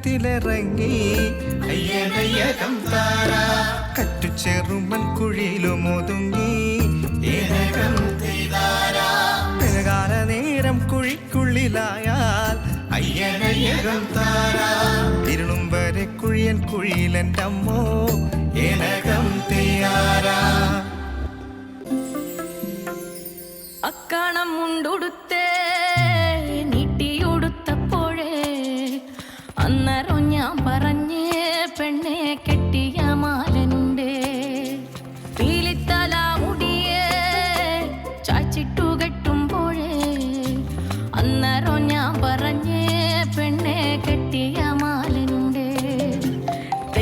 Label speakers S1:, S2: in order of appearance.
S1: കയത്തിലിറങ്ങി അയ്യനയ്യകം താര കറ്റുചെറുമൻ കുഴിയിലും ഒതുങ്ങി കാല നേരം കുഴിക്കുള്ളിലായാൽ അയ്യനയ്യകം താര ഇരുളും വരെ കുഴിയൻ കുഴിയിലെൻ്റെ അമ്മോ ഏനകം തെയ്യാറാ
S2: അക്കാണം മുണ്ടുടുത്തേ നീട്ടിയുടുത്തപ്പോഴേ അന്നേരം ഞാൻ പറഞ്ഞേ പെണ്ണെ കെട്ടിയ മാല